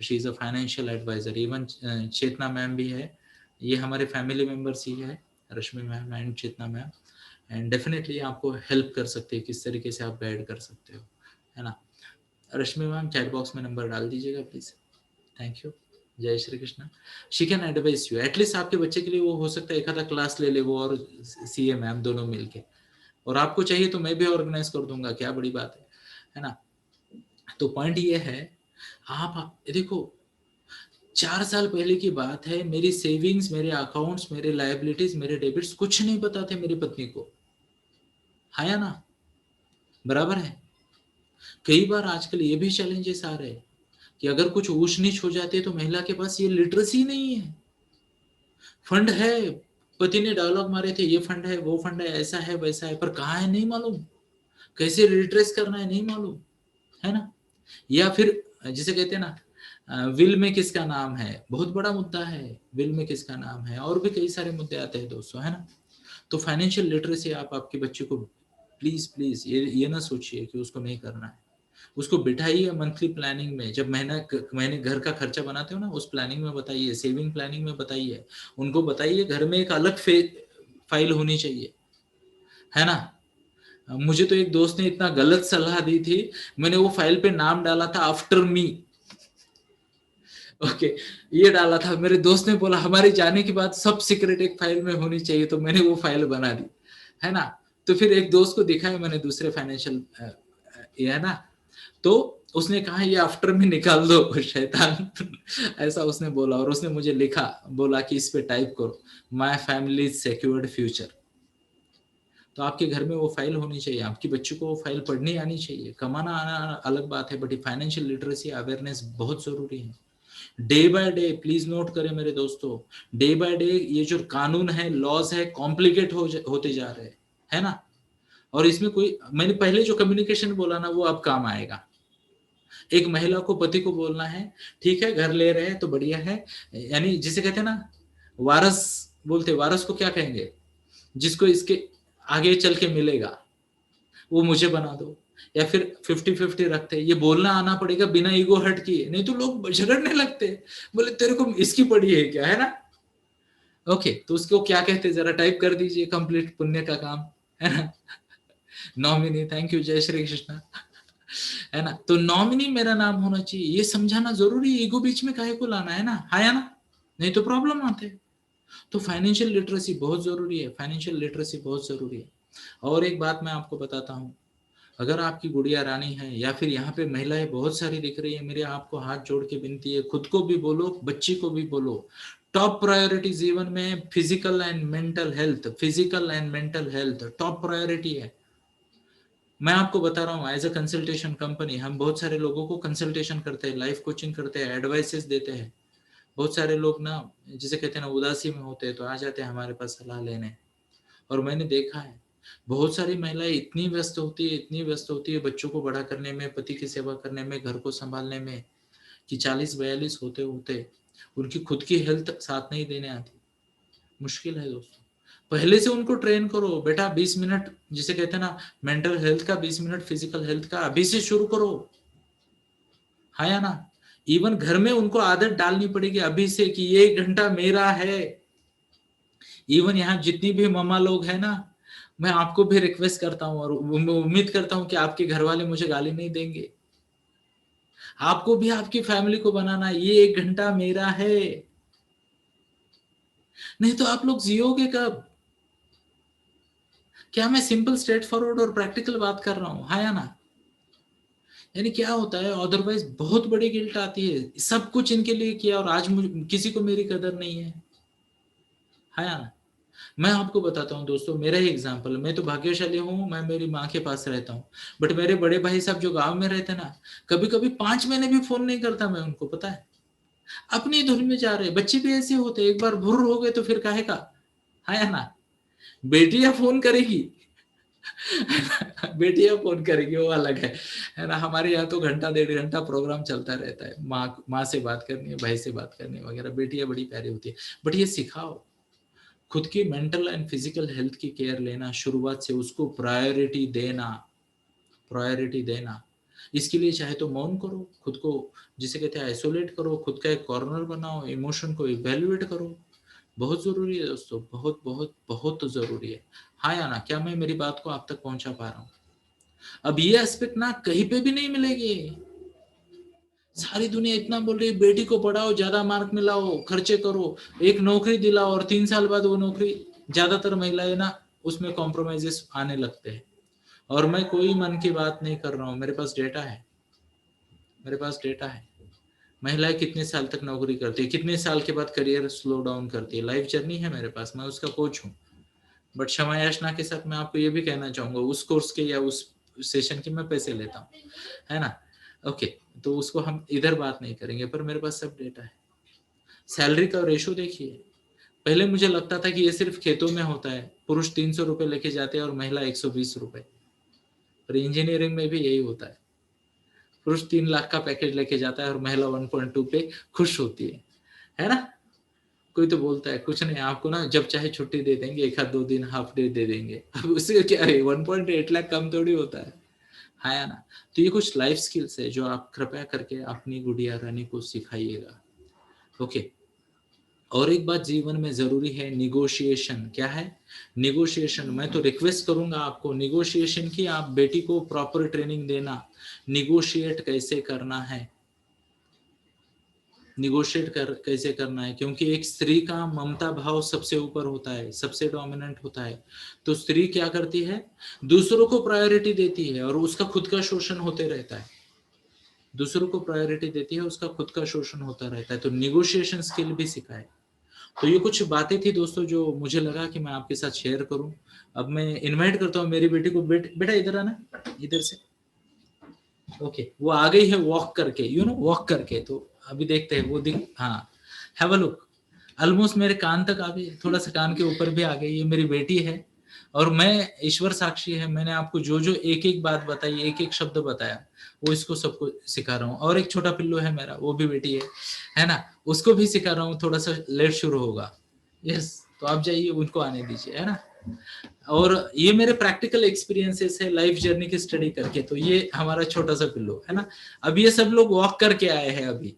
She is a financial adviser. Even Chetna ma'am भी है, ये हमारे फैमिली मेम्बर्स ही है, Rashmi ma'am and Chetna ma'am, and definitely आपको हेल्प कर सकते हैं, किस तरीके से आप गाइड कर सकते हो, है ना। रश्मि मैम चैट बॉक्स में नंबर डाल दीजिएगा प्लीज, थैंक यू। जय Shri Krishna. She can advice you, at least आपके बच्चे के लिए वो हो सकता है एक आधा क्लास ले ले वो और सीए मैम दोनों मिलके, और आपको चाहिए तो मैं भी ऑर्गेनाइज कर दूंगा, क्या बड़ी बात है ना। तो पॉइंट ये है, आप देखो 4 साल पहले की बात है, मेरी सेविंग्स, मेरे अकाउंट्स, मेरे लायबिलिटीज, मेरे डेबिट्स कुछ नहीं पता थे मेरी पत्नी को, हाँ या ना, बराबर है। कई बार आजकल ये भी चैलेंजेस आ रहे हैं कि अगर कुछ ऊंच नीच हो जाती है तो महिला के पास ये लिटरेसी नहीं है। फंड है, पति ने डायलॉग मारे थे, ये फंड है, वो फंड है, ऐसा है वैसा है, पर कहाँ है नहीं मालूम, कैसे रिट्रेस करना है नहीं मालूम, है ना। या फिर जिसे कहते हैं ना, विल में किसका नाम है, बहुत बड़ा मुद्दा है, विल में किसका नाम है, और भी कई सारे मुद्दे आते हैं दोस्तों, है ना। तो फाइनेंशियल लिटरेसी आप आपके बच्चे को प्लीज प्लीज ये ना सोचिए कि उसको नहीं करना है, उसको बिठाइए मंथली प्लानिंग में, जब महीने घर का खर्चा बनाते हो ना, उस प्लानिंग में बताइए, सेविंग प्लानिंग में बताइए, उनको बताइए घर में एक अलग फाइल होनी चाहिए, है ना। मुझे तो एक दोस्त ने इतना गलत सलाह दी थी, मैंने वो फाइल पे नाम डाला था आफ्टर मी, ओके, ये डाला था, मेरे दोस्त ने बोला हमारे जाने के बाद सब सीक्रेट एक फाइल में होनी चाहिए, तो मैंने वो फाइल बना दी, है ना। तो फिर एक दोस्त को दिखाया मैंने, दूसरे फाइनेंशियल ये है ना, तो उसने कहा ये आफ्टर में निकाल दो शैतान, ऐसा उसने बोला, और उसने मुझे लिखा, बोला कि इस पे टाइप करो, माय फैमिली सिक्योर्ड फ्यूचर, तो आपके घर में वो फाइल होनी चाहिए, आपकी बच्ची को वो फाइल पढ़नी आनी चाहिए। कमाना आना अलग बात है, बट फाइनेंशियल लिटरेसी अवेयरनेस बहुत जरूरी है। Day by day please note करें मेरे दोस्तों, डे बाय डे ये जो कानून है, लॉज है, कॉम्प्लिकेट होते जा रहे हैं, है ना। और इसमें कोई, मैंने पहले जो कम्युनिकेशन बोला ना, वो अब काम आएगा। एक महिला को पति को बोलना है, ठीक है घर ले रहे हैं तो बढ़िया है, यानी जिसे कहते हैं ना वारस, बोलते वारस को क्या कहेंगे, जिसको इसके आगे चल के मिलेगा, वो मुझे बना दो। या फिर 50-50 रखते हैं, ये बोलना आना पड़ेगा बिना ईगो हर्ट किए, नहीं तो लोग झगड़ने लगते, बोले तेरे को इसकी पड़ी है क्या, है ना। ओके, तो उसको क्या कहते हैं जरा टाइप कर दीजिए, कंप्लीट पुण्य का काम, है ना। नॉमिनी, थैंक यू, जय श्री कृष्ण, है ना। तो नॉमिनी मेरा नाम होना चाहिए, ये समझाना जरूरी है, ईगो बीच में काहे को लाना है ना, है ना, नहीं तो प्रॉब्लम आते हैं। तो फाइनेंशियल लिटरेसी बहुत जरूरी है, फाइनेंशियल लिटरेसी बहुत जरूरी है। और एक बात मैं आपको बताता हूँ, अगर आपकी गुड़िया रानी है या फिर यहाँ पे महिलाएं बहुत सारी दिख रही है, मेरे आपको हाथ जोड़ के विनती है, खुद को भी बोलो, बच्ची को भी बोलो, टॉप प्रायोरिटी जीवन में physical and mental health, physical and mental health top priority है। मैं आपको बता रहा हूँ, एज अ कंसल्टेशन कंपनी हम बहुत सारे लोगों को कंसल्टेशन करते हैं, लाइफ कोचिंग करते हैं, एडवाइसेस देते हैं। बहुत सारे लोग ना, जिसे कहते हैं ना, उदासी में होते हैं तो आ जाते हैं हमारे पास सलाह लेने। और मैंने देखा है बहुत सारी महिलाएं इतनी व्यस्त होती है, इतनी व्यस्त होती है बच्चों को बड़ा करने में, पति की सेवा करने में, घर को संभालने में, कि 40-42 होते होते उनकी खुद की हेल्थ साथ नहीं देने आती। मुश्किल है दोस्तों। पहले से उनको ट्रेन करो, बेटा 20 मिनट, जिसे कहते हैं ना मेंटल हेल्थ का, 20 मिनट फिजिकल हेल्थ का अभी से शुरू करो, हाँ या ना। इवन घर में उनको आदत डालनी पड़ेगी अभी से कि ये 1 घंटा मेरा है। इवन यहाँ जितनी भी मम्मा लोग हैं ना, मैं आपको भी रिक्वेस्ट करता हूँ और उम्मीद करता हूँ कि आपके घर वाले मुझे गाली नहीं देंगे। आपको भी आपकी फैमिली को बनाना, ये 1 घंटा मेरा है, नहीं तो आप लोग जियोगे कब। क्या मैं सिंपल स्ट्रेट फॉरवर्ड और प्रैक्टिकल बात कर रहा हूँ, हाँ या ना। यानी क्या होता है, अदरवाइज बहुत बड़ी गिल्ट आती है, सब कुछ इनके लिए किया और आज मुझे किसी को मेरी कदर नहीं है, हाँ या ना। मैं आपको बताता हूँ दोस्तों, मेरा ही एग्जांपल, मैं तो भाग्यशाली हूँ, मैं मेरी माँ के पास रहता हूँ। बट मेरे बड़े भाई साहब जो गांव में रहते ना, कभी कभी 5 महीने भी फोन नहीं करता मैं उनको, पता है, अपनी धुन में जा रहे। बच्चे भी ऐसे होते, एक बार भुर्र हो गए तो फिर काहे का, है ना। बेटियां फोन करेगी, बेटियां फोन करेगी वो अलग है ना। हमारे यहाँ तो घंटा 1.5 घंटा प्रोग्राम चलता रहता है, माँ से बात करनी है, भाई से बात करनी है वगैरह, बेटियां बड़ी प्यारी होती है। बट ये सिखाओ, खुद की मेंटल एंड फिजिकल हेल्थ की केयर लेना, शुरुआत से उसको प्रायोरिटी देना, प्रायोरिटी देना। इसके लिए चाहे तो मौन करो, खुद को जिसे कहते हैं आइसोलेट करो, खुद का एक कॉर्नर बनाओ, इमोशन को इवेल्युएट करो। बहुत जरूरी है दोस्तों, बहुत बहुत बहुत जरूरी है। हाँ या ना, क्या मैं मेरी बात को आप तक पहुंचा पा रहा हूँ। अब ये एस्पेक्ट ना कहीं पे भी नहीं मिलेगी। सारी दुनिया इतना बोल रही है, बेटी को पढ़ाओ, ज्यादा मार्क मिलाओ, खर्चे करो, एक नौकरी दिलाओ, और 3 साल बाद वो नौकरी, ज्यादातर महिलाएं ना उसमें कॉम्प्रोमाइजेस आने लगते हैं। और मैं कोई मन की बात नहीं कर रहा हूँ, मेरे पास डेटा है, मेरे पास डेटा है। महिलाएं कितने साल तक नौकरी करती है, कितने साल के बाद करियर स्लो डाउन करती है, लाइफ जर्नी है मेरे पास, मैं उसका कोच हूँ। बट क्षमा याचना के साथ मैं आपको ये भी कहना चाहूंगा, उस कोर्स के या उस सेशन के मैं पैसे लेता हूँ, है ना। ओके, तो उसको हम इधर बात नहीं करेंगे, पर मेरे पास सब डेटा है। सैलरी का रेशो देखिए, पहले मुझे लगता था कि ये सिर्फ खेतों में होता है, पुरुष 300 रुपए लेके जाते हैं और महिला 120 रुपए, पर इंजीनियरिंग में भी यही होता है। पुरुष 3 लाख का पैकेज लेके जाता है और महिला 1.2 पे खुश होती है ना। कोई तो बोलता है कुछ नहीं, आपको ना जब चाहे छुट्टी दे देंगे, 1 आध 2 दिन हाफ डे दे देंगे, अब उससे क्या है, 1.8 लाख कम थोड़ी होता है या ना। तो ये कुछ लाइफ स्किल्स है जो आप कृपया करके अपनी गुड़िया रानी को सिखाइएगा। ओके, और एक बात जीवन में जरूरी है, निगोशिएशन। क्या है निगोशिएशन, मैं तो रिक्वेस्ट करूंगा आपको निगोशिएशन की, आप बेटी को प्रॉपर ट्रेनिंग देना, निगोशिएट कैसे करना है, निगोशिएट कैसे करना है, क्योंकि एक स्त्री का ममता भाव सबसे ऊपर होता है, सबसे डोमिनेंट होता है। तो स्त्री क्या करती है, दूसरों को प्रायोरिटी देती है और उसका खुद का शोषण होते रहता है, दूसरों को प्रायोरिटी देती है, उसका खुद का शोषण होता रहता है। तो निगोशिएशन स्किल भी सिखाए। तो ये कुछ बातें थी दोस्तों जो मुझे लगा कि मैं आपके साथ शेयर करूं। अब मैं इनवाइट करता हूं मेरी बेटी को, बेटा इधर आना, इधर से। ओके, वो आ गई है वॉक करके, वॉक करके। तो अभी देखते हैं वो दिख, हाँ, हैव अ लुक। ऑलमोस्ट मेरे कान तक आ गई, थोड़ा सा कान के ऊपर भी आ गई। ये मेरी बेटी है और मैं, ईश्वर साक्षी है, मैंने आपको जो जो एक एक बात बताई, एक एक शब्द बताया, वो इसको सबको सिखा रहा हूँ। और एक छोटा पिल्लू है मेरा, वो भी बेटी है ना, उसको भी सिखा रहा हूँ। थोड़ा सा लेट शुरू होगा। यस, तो आप जाइए, उनको आने दीजिए, है ना। और ये मेरे प्रैक्टिकल एक्सपीरियंसेस है लाइफ जर्नी की स्टडी करके। तो ये हमारा छोटा सा पिल्लो है ना। अब ये सब लोग वॉक करके आए हैं अभी,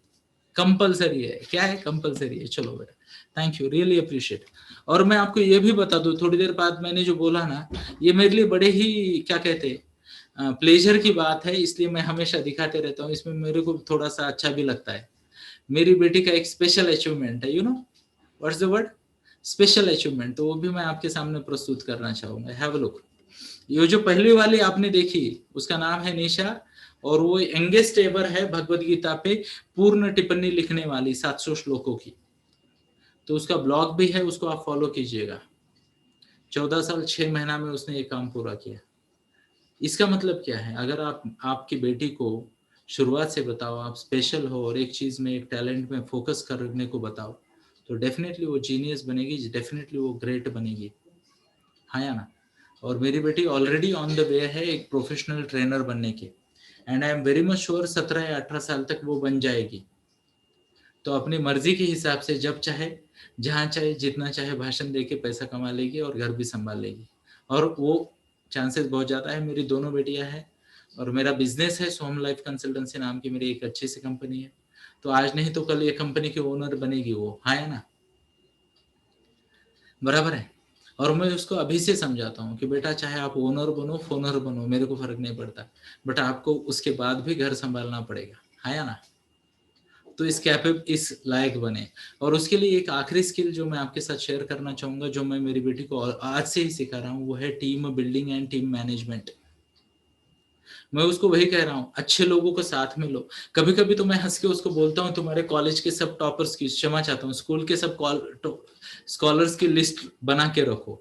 कंपलसरी है, क्या है, कंपलसरी है। चलो बेटा, थैंक यू, रियली अप्रिशिएट। और मैं आपको ये भी बता दूं, थोड़ी देर बाद मैंने जो बोला ना, ये मेरे लिए बड़े ही, क्या कहते, प्लेजर की बात है, इसलिए मैं हमेशा दिखाते रहता हूँ। इसमें मेरे को थोड़ा सा अच्छा भी लगता है। मेरी बेटी का एक स्पेशल अचीवमेंट है, what's the word, special achievement, तो वो भी मैं आपके सामने प्रस्तुत करना चाहूंगा। Have a look. ये जो पहली वाली आपने देखी, उसका नाम है निशा, और वो यंगेस्ट एवर है भगवत गीता पे पूर्ण टिप्पणी लिखने वाली, 700 श्लोकों की। तो उसका ब्लॉग भी है, उसको आप फॉलो कीजिएगा। 14 साल 6 महीना में उसने ये काम पूरा किया। इसका मतलब क्या है, अगर आप आपकी बेटी को शुरुआत से बताओ आप स्पेशल हो, और एक चीज में, एक टैलेंट में फोकस करने को बताओ, तो डेफिनेटली वो जीनियस बनेगी, डेफिनेटली वो ग्रेट बनेगी, हाँ या ना। और मेरी बेटी ऑलरेडी ऑन द वे है एक प्रोफेशनल ट्रेनर बनने के, and I am very much sure 17 या 18 साल तक वो बन जाएगी। तो अपनी मर्जी के हिसाब से जब चाहे, जहाँ चाहे, जितना चाहे भाषण दे के पैसा कमा लेगी और घर भी संभाल लेगी। और वो चांसेस बहुत ज़्यादा है। मेरी दोनों बेटियां हैं और मेरा बिजनेस है, सोम लाइफ कंसल्टेंसी नाम की मेरी एक अच्छी सी कंपनी है। तो आज नहीं तो कल ये कंपनी की ओनर बनेगी वो, हाँ या ना, बराबर है। और मैं उसको अभी से समझाता हूँ कि बेटा चाहे आप ओनर बनो, फोनर बनो, मेरे को फर्क नहीं पड़ता, बट आपको उसके बाद भी घर संभालना पड़ेगा, हाँ या ना। तो इस लायक बने। और उसके लिए एक आखिरी स्किल जो मैं आपके साथ शेयर करना चाहूंगा, जो मैं मेरी बेटी को आज से ही सिखा रहा हूँ, वो है team building and team management. मैं उसको वही कह रहा हूँ, अच्छे लोगों को साथ में लो। कभी कभी तो मैं हंस के उसको बोलता हूँ, तुम्हारे कॉलेज के सब टॉपर्स की, क्षमा चाहता हूँ, स्कूल के सब स्कॉलर्स की लिस्ट बना के रखो।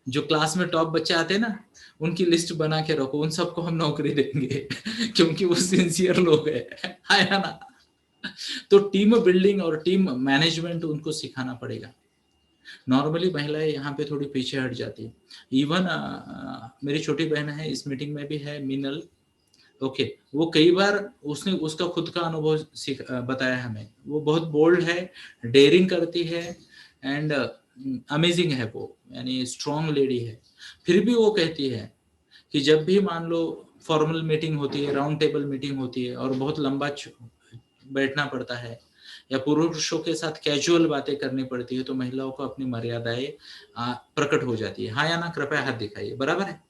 जो क्लास में टॉप बच्चे आते हैं ना, उनकी लिस्ट बना के रखो, उन सबको हम नौकरी देंगे क्योंकि वो सिंसियर लोग है ना। तो टीम बिल्डिंग और टीम मैनेजमेंट उनको सिखाना पड़ेगा। नॉर्मली महिलाएं यहाँ पे थोड़ी पीछे हट जाती है। इवन मेरी छोटी बहन है, इस मीटिंग में भी है, मीनल। ओके, वो कई बार उसने उसका खुद का अनुभव बताया हमें। वो बहुत बोल्ड है, डेयरिंग करती है, एंड अमेजिंग है वो, यानी स्ट्रॉन्ग लेडी है। फिर भी वो कहती है कि जब भी मान लो फॉर्मल मीटिंग होती है, राउंड टेबल मीटिंग होती है, और बहुत लंबा बैठना पड़ता है, या पुरुषों के साथ कैजुअल बातें करनी पड़ती है, तो महिलाओं को अपनी मर्यादाएं प्रकट हो जाती है, हाँ या ना। कृपया हाथ दिखाइए, बराबर है।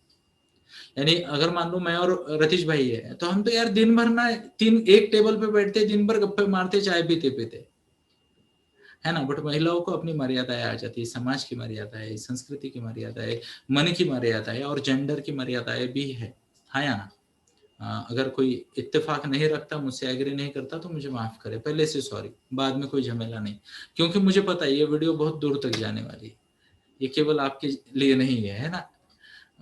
यानी अगर मान लो मैं और रतीश भाई है, तो हम तो यार दिन भर ना तीन एक टेबल पे बैठते, दिन भर गप्पे मारते, चाय पीते पीते, है ना। बट महिलाओं को अपनी मर्यादाएं आ जाती है, समाज की मर्यादा है, संस्कृति की मर्यादा है, मन की मर्यादा है, और जेंडर की मर्यादाएं भी है, हाँ या ना। अगर कोई इत्तेफाक नहीं रखता, मुझसे एग्री नहीं करता, तो मुझे माफ करे, पहले से सॉरी, बाद में कोई झमेला नहीं। क्योंकि मुझे पता है ये वीडियो बहुत दूर तक जाने वाली है, ये केवल आपके लिए नहीं है ना।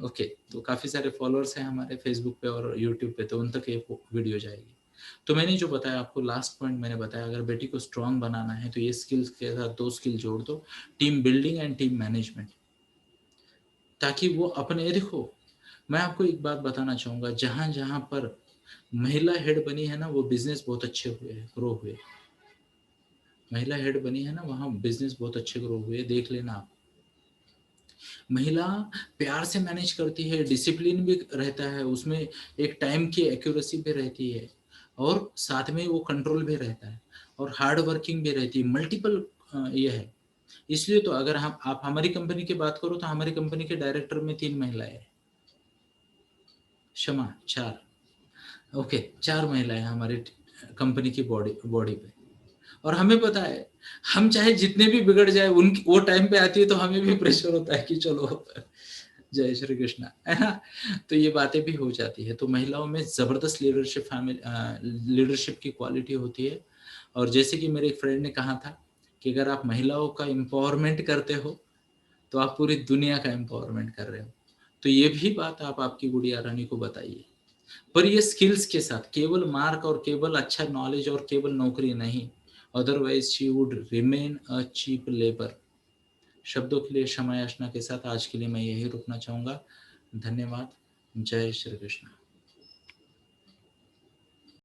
ओके, तो काफी सारे फॉलोअर्स हैं हमारे फेसबुक पे और यूट्यूब पे, तो उन तक ये वीडियो जाएगी। तो मैंने जो बताया आपको, लास्ट पॉइंट मैंने बताया, अगर बेटी को स्ट्रांग बनाना है तो ये स्किल्स के साथ दो स्किल जोड़ दो, team building and team management, ताकि वो अपने, देखो मैं आपको एक बात बताना चाहूंगा, जहां जहां पर महिला हेड बनी है ना, वो बिजनेस बहुत अच्छे हुए, ग्रो हुए। महिला हेड बनी है ना, वहां बिजनेस बहुत अच्छे ग्रो हुए, देख लेना आप। महिला प्यार से मैनेज करती है, डिसिप्लिन भी रहता है उसमें, एक टाइम की एक्यूरेसी भी रहती है, और साथ में वो कंट्रोल भी रहता है, और हार्ड वर्किंग भी रहती है, मल्टीपल ये है। इसलिए तो अगर हम आप हमारी कंपनी की बात करो, तो हमारी कंपनी के डायरेक्टर में 3 महिलाएं हैं, क्षमा 4, ओके 4 महिलाएं हमारी कंपनी की बॉडी बॉडी पे। और हमें पता है, हम चाहे जितने भी बिगड़ जाए, उनकी वो टाइम पे आती है तो हमें भी प्रेशर होता है कि चलो, जय श्री कृष्णा, है ना। तो ये बातें भी हो जाती है। तो महिलाओं में जबरदस्त लीडरशिप की क्वालिटी होती है। और जैसे कि मेरे एक फ्रेंड ने कहा था कि अगर आप महिलाओं का एम्पावरमेंट करते हो तो आप पूरी दुनिया का एम्पावरमेंट कर रहे हो। तो ये भी बात आप आपकी गुड़िया रानी को बताइए, पर ये स्किल्स के साथ, केवल मार्क और केवल अच्छा नॉलेज और केवल नौकरी नहीं, otherwise she would remain a cheap labour. शब्दों के लिए क्षमा याचना के साथ आज के लिए मैं यही रुकना चाहूंगा। धन्यवाद। जय श्री कृष्ण।